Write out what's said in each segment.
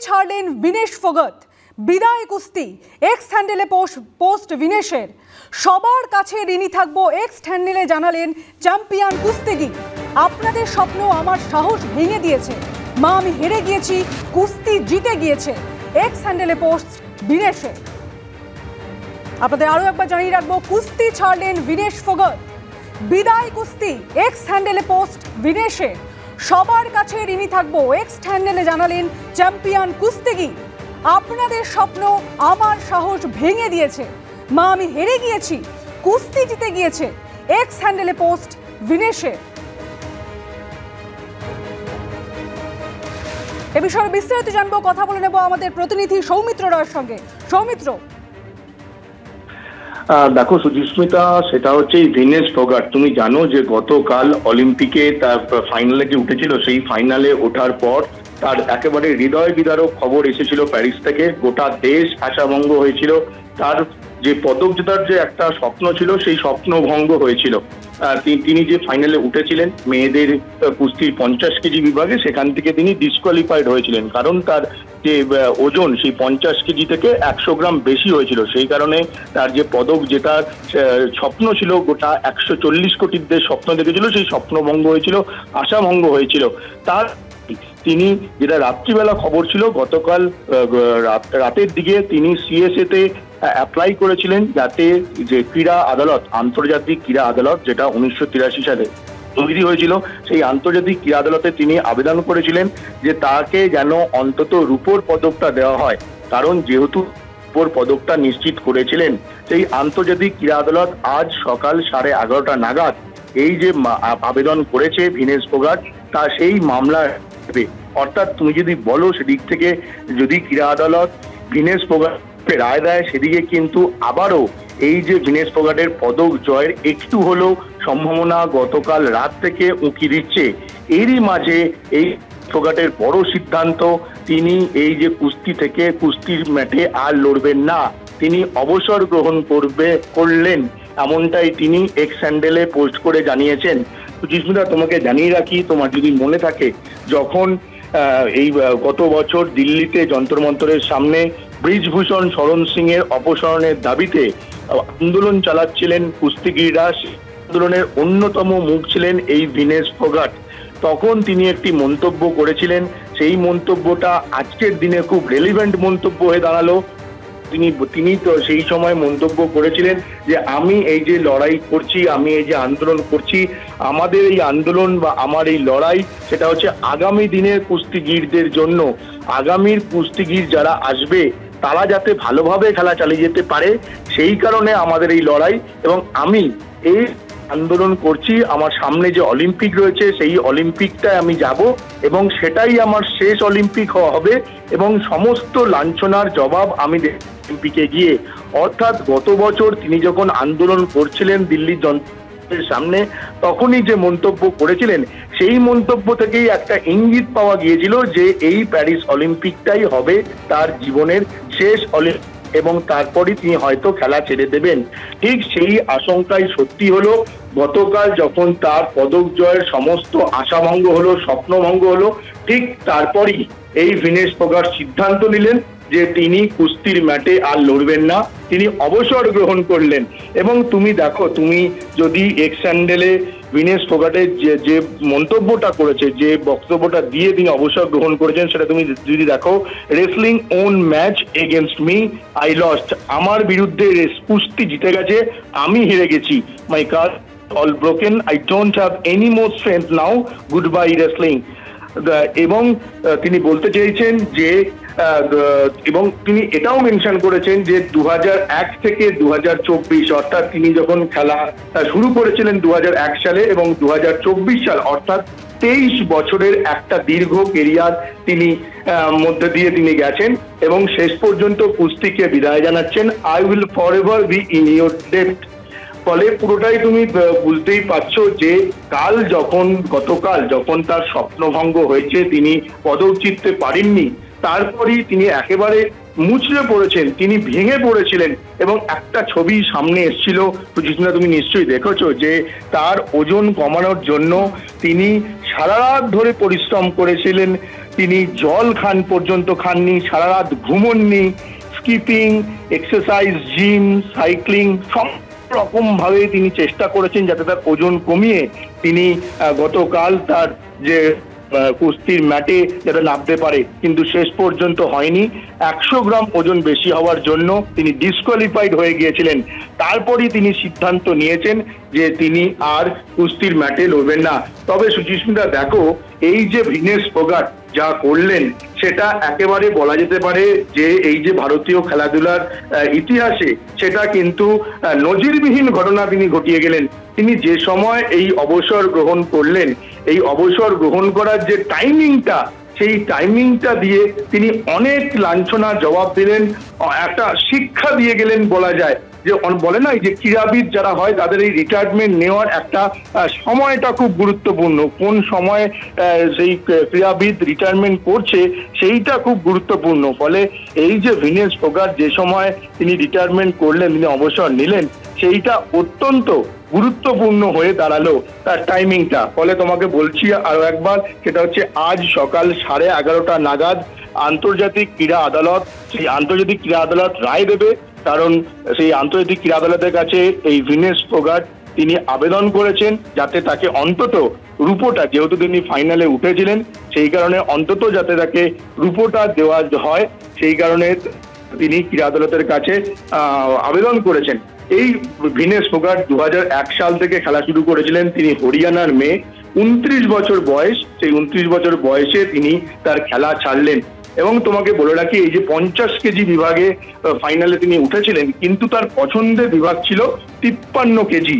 ছাড়লেন বিনেশ ফোগট। বিদায় কুস্তি। এক্স হ্যান্ডেলে পোস্ট বিনেশের। সবার কাছে ঋণী থাকবো এক্স হ্যান্ডেলে জানালেন চ্যাম্পিয়ন কুস্তিগির। আপনাদের স্বপ্ন আমার সাহস ভেঙে দিয়েছে, মা আমি হেরে গিয়েছি, কুস্তি জিতে গিয়েছে। এক্স হ্যান্ডেলে পোস্ট বিনেশের। আপনাদের আরো একবার জানিয়ে রাখবো, কুস্তি ছাড়লেন বিনেশ ফোগট। বিদায় কুস্তি। এক্স হ্যান্ডেলে পোস্ট বিনেশের। সবার কাছে ঋণী থাকবো এক্স হ্যান্ডেলে জানালেন চ্যাম্পিয়ন কুস্তিগির। আপনাদের স্বপ্ন আমার সাহস ভেঙে দিয়েছে, মা আমি হেরে গিয়েছি, কুস্তি জিতে গিয়েছে। এক্স হ্যান্ডেলে পোস্ট বিনেশের। এ বিষয়ে বিস্তারিত জানবো, কথা বলে নেব আমাদের প্রতিনিধি সৌমিত্র রায়ের সঙ্গে। সৌমিত্র, দেখো সুজিস্মিতা, সেটা হচ্ছে বিনেশ ফোগট। তুমি জানো যে গতকাল অলিম্পিকে তার ফাইনালে যে উঠেছিল, সেই ফাইনালে ওঠার পর তার একেবারে হৃদয় বিদারক খবর এসেছিল প্যারিস থেকে। গোটা দেশ আশাভঙ্গ হয়েছিল। তার যে পদক জেতার যে একটা স্বপ্ন ছিল, সেই স্বপ্ন ভঙ্গ হয়েছিল। তিনি যে ফাইনালে উঠেছিলেন মেয়েদের কুস্তির 50 কেজি বিভাগে, সেখান থেকে তিনি ডিসকোয়ালিফাইড হয়েছিলেন, কারণ তার যে ওজন সেই 50 কেজি থেকে 100 গ্রাম বেশি হয়েছিল। সেই কারণে তার যে পদক জেতার স্বপ্ন ছিল, গোটা 140 কোটির দেশ স্বপ্ন দেখেছিল, সেই স্বপ্ন ভঙ্গ হয়েছিল, আশা ভঙ্গ হয়েছিল। তার তিনি যেটা রাত্রিবেলা খবর ছিল, গতকাল রাতের দিকে তিনি সিএসএ তে অ্যাপ্লাই করেছিলেন, যাতে যে ক্রীড়া আদালত, আন্তর্জাতিক ক্রীড়া আদালত, যেটা 1983 সালে তৈরি হয়েছিল, সেই আন্তর্জাতিক ক্রীড়া আদালতে তিনি আবেদন করেছিলেন যে তাকে যেন অন্তত রূপোর পদকটা দেওয়া হয়, কারণ যেহেতু রূপোর পদকটা নিশ্চিত করেছিলেন। সেই আন্তর্জাতিক ক্রীড়া আদালত আজ সকাল 11:30 নাগাদ এই যে আবেদন করেছে বিনেশ ফোগট, তা সেই মামলার, অর্থাৎ তুমি যদি বলো সেদিক থেকে যদি ক্রীড়া আদালত বিনেশ ফোগটকে রায় দেয়, সেদিকে কিন্তু আবারও এই যে বিনেশ ফোগটের পদক জয়ের একটু হলেও সম্ভাবনা গতকাল রাত থেকে উঁকি দিচ্ছে। এরই মাঝে এই ফোগটের বড় সিদ্ধান্ত, তিনি এই যে কুস্তি থেকে, কুস্তির ম্যাটে আর লড়বেন না, তিনি অবসর গ্রহণ করলেন, এমনটাই তিনি এক্স হ্যান্ডেলে পোস্ট করে জানিয়েছেন। সুজিস্মিতা, তোমাকে জানিয়ে রাখি, তোমার যদি মনে থাকে, যখন এই গত বছর দিল্লিতে যন্তর মন্তরের সামনে ব্রিজভূষণ শরণ সিং এর অপসারণের দাবিতে আন্দোলন চালাচ্ছিলেন কুস্তিগিররা, আন্দোলনের অন্যতম মুখ ছিলেন এই বিনেশ ফোগট। তখন তিনি একটি মন্তব্য করেছিলেন, সেই মন্তব্যটা আজকের দিনে খুব রেলিভেন্ট মন্তব্য হয়ে দাঁড়ালো। তিনি তো সেই সময় মন্তব্য করেছিলেন যে আমি এই যে লড়াই করছি, আমি এই যে আন্দোলন করছি, আমাদের এই আন্দোলন বা আমার এই লড়াই, সেটা হচ্ছে আগামী দিনের কুস্তিগিরদের জন্য। আগামীর কুস্তিগির যারা আসবে তারা যাতে ভালোভাবে খেলা চালিয়ে যেতে পারে, সেই কারণে আমাদের এই লড়াই। এবং আমি এই আন্দোলন করছি, আমার সামনে যে অলিম্পিক রয়েছে, সেই অলিম্পিকটায় আমি যাব এবং সেটাই আমার শেষ অলিম্পিক হবে, এবং সমস্ত লাঞ্ছনার জবাব আমি অলিম্পিকে গিয়ে। অর্থাৎ গত বছর তিনি যখন আন্দোলন করছিলেন দিল্লির যন্ত্রের সামনে, তখনই যে মন্তব্য করেছিলেন, সেই মন্তব্য থেকেই একটা ইঙ্গিত পাওয়া গিয়েছিল যে এই প্যারিস অলিম্পিকটাই হবে তার জীবনের শেষ অলিম্পিক, এবং তারপরই তিনি হয়তো খেলা ছেড়ে দেবেন। ঠিক সেই আশঙ্কাই সত্যি হলো। গতকাল যখন তার পদক জয়ের সমস্ত আশাভঙ্গ হলো, স্বপ্নভঙ্গ হলো, ঠিক তারপরই এই বিনেশ ফোগট সিদ্ধান্ত নিলেন যে তিনি কুস্তির ম্যাটে আর লড়বেন না, তিনি অবসর গ্রহণ করলেন। এবং তুমি দেখো, তুমি যদি এক্স হ্যান্ডেলে বিনেশ ফোগটের যে মন্তব্যটা করেছে, যে বক্তব্যটা দিয়ে তিনি অবসর গ্রহণ করেছেন, সেটা তুমি যদি দেখো, wrestling won match against me, I lost, আমার বিরুদ্ধে কুস্তি জিতে গেছে, আমি হেরে গেছি, my car all broken, I don't have any more strength now, good bye wrestling. এবং তিনি বলতে চেয়েছেন যে, এবং তিনি এটাও মেনশন করেছেন যে 2001 থেকে 2024, অর্থাৎ তিনি যখন খেলা শুরু করেছিলেন 2001 সালে, এবং 2024 সাল, অর্থাৎ 23 বছরের একটা দীর্ঘ কেরিয়ার তিনি মধ্যে দিয়ে তিনি গেছেন, এবং শেষ পর্যন্ত কুস্তিকে বিদায় জানাচ্ছেন। I will forever be in your ডেপ্ট। ফলে পুরোটাই তুমি বুঝতেই পারছো যে গতকাল যখন তার স্বপ্নভঙ্গ হয়েছে, তিনি পদক জিততে পারেননি, তারপরই তিনি একেবারে মুচড়ে পড়েছেন, তিনি ভেঙে পড়েছিলেন। এবং একটা ছবি সামনে এসেছিল, তুমি নিশ্চয়ই দেখেছো, যে তার ওজন কমানোর জন্য তিনি সারা রাত ধরে পরিশ্রম করেছিলেন, তিনি জল খান পর্যন্ত খাননি, সারা রাত ঘুমননি, স্কিপিং, এক্সারসাইজ, জিম, সাইক্লিং সব রকম ভাবে তিনি চেষ্টা করেছেন যাতে তার ওজন কমিয়ে তিনি গতকাল তার যে কুস্তির ম্যাটে যাতে নামতে পারে, কিন্তু শেষ পর্যন্ত হয়নি। 100 গ্রাম ওজন বেশি হওয়ার জন্য তিনি ডিসকোয়ালিফাইড হয়ে গিয়েছিলেন। তারপরই তিনি সিদ্ধান্ত নিয়েছেন যে তিনি আর কুস্তির ম্যাটে লড়বেন না। তবে সুচিস্মিতা দেখো, এই যে ভিনেস ফোগাট যা করলেন সেটা একেবারে বলা যেতে পারে যে এই যে ভারতীয় খেলাধুলার ইতিহাসে সেটা কিন্তু নজিরবিহীন ঘটনা তিনি ঘটিয়ে গেলেন। তিনি যে সময় এই অবসর গ্রহণ করলেন, এই অবসর গ্রহণ করার যে টাইমিংটা, সেই টাইমিংটা দিয়ে তিনি অনেক লাঞ্ছনার জবাব দিলেন, একটা শিক্ষা দিয়ে গেলেন বলা যায়। যে বলে না যে ক্রীড়াবিদ যারা হয় তাদের এই রিটায়ারমেন্ট নেওয়ার একটা সময়টা খুব গুরুত্বপূর্ণ, কোন সময় সেই ক্রীড়াবিদ রিটায়ারমেন্ট করছে সেইটা খুব গুরুত্বপূর্ণ। ফলে এই যে ভিনেস ফোগাট যে সময় তিনি রিটায়ারমেন্ট করলেন, তিনি অবসর নিলেন, সেইটা অত্যন্ত গুরুত্বপূর্ণ হয়ে দাঁড়ালো তার টাইমিংটা। ফলে তোমাকে বলছি আরো একবার, সেটা হচ্ছে আজ সকাল 11:30 নাগাদ আন্তর্জাতিক ক্রীড়া আদালত, সেই আন্তর্জাতিক ক্রীড়া আদালত রায় দেবে। কারণ সেই আন্তর্জাতিক ক্রীড়া আদালতের কাছে এই ভিনেস ফোগাট তিনি আবেদন করেছেন যাতে তাকে অন্তত রূপোটা, যেহেতু তিনি ফাইনালে উঠেছিলেন সেই কারণে অন্তত যাতে তাকে রূপোটা দেওয়া হয়, সেই কারণে তিনি ক্রীড়া আদালতের কাছে আবেদন করেছেন। এই ভিনেস ফোগাট 2001 সাল থেকে খেলা শুরু করেছিলেন। তিনি হরিয়ানার মেয়ে, 29 বছর বয়স, সেই 29 বছর বয়সে তিনি তার খেলা ছাড়লেন। এবং তোমাকে বলে রাখি, এই যে 50 কেজি বিভাগে ফাইনালে তিনি উঠেছিলেন, কিন্তু তার পছন্দের বিভাগ ছিল 53 কেজি।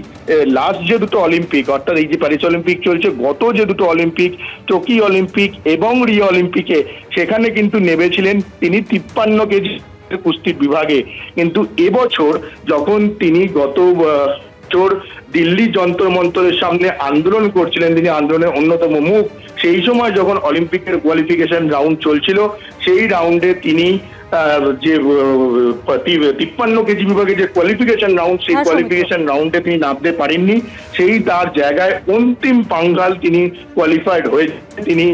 লাস্ট যে দুটো অলিম্পিক, অর্থাৎ এই যে প্যারিস অলিম্পিক চলছে, গত যে দুটো অলিম্পিক, টোকিও অলিম্পিক এবং রিও অলিম্পিকে, সেখানে কিন্তু নেমেছিলেন তিনি 53 কেজি কুস্তির বিভাগে। কিন্তু এবছর যখন তিনি গত বছর দিল্লি যন্তর মন্তরের সামনে আন্দোলন করছিলেন, তিনি আন্দোলনের অন্যতম মুখ, সেই সময় যখন অলিম্পিকের কোয়ালিফিকেশন রাউন্ড চলছিল, সেই রাউন্ডে তিনি যে 53 কেজি বিভাগে যে কোয়ালিফিকেশন রাউন্ড, সেই কোয়ালিফিকেশন রাউন্ডে তিনি নামতে পারেননি। সেই তার জায়গায় অন্তিম পাঙ্গাল তিনি কোয়ালিফাইড হয়ে তিনি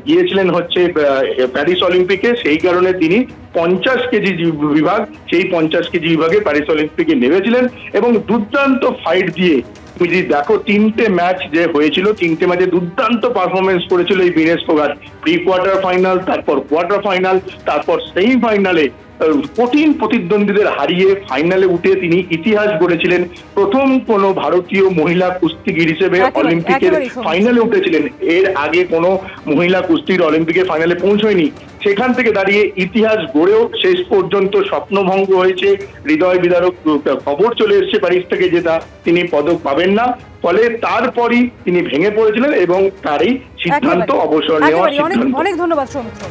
গিয়েছিলেন হচ্ছে প্যারিস অলিম্পিকে। সেই কারণে তিনি 50 কেজি বিভাগ, সেই 50 কেজি বিভাগে প্যারিস অলিম্পিকে নেমেছিলেন এবং দুর্দান্ত ফাইট দিয়ে, তুমি যদি দেখো 3টে ম্যাচ যে হয়েছিল, 3টে ম্যাচে দুর্দান্ত পারফরমেন্স করেছিল এই ভিনেস ফোগাট। প্রি কোয়ার্টার ফাইনাল, তারপর কোয়ার্টার ফাইনাল, তারপর সেমিফাইনালে কঠিন প্রতিদ্বন্দ্বীদের হারিয়ে ফাইনালে উঠে তিনি ইতিহাস গড়েছিলেন। প্রথম কোনো ভারতীয় মহিলা কুস্তিগির হিসেবে অলিম্পিকের ফাইনালে উঠেছিলেন। এর আগে কোনো মহিলা কুস্তির অলিম্পিকের ফাইনালে পৌঁছয়নি। সেখান থেকে দাঁড়িয়ে ইতিহাস গড়েও শেষ পর্যন্ত স্বপ্নভঙ্গ হয়েছে, হৃদয় বিদারক খবর চলে এসেছে প্যারিস থেকে যে তিনি পদক পাবেন না। ফলে তারপরই তিনি ভেঙে পড়েছিলেন এবং তারই সিদ্ধান্ত অবসর নেওয়ার সিদ্ধান্ত। অনেক ধন্যবাদ সৌমিত্র।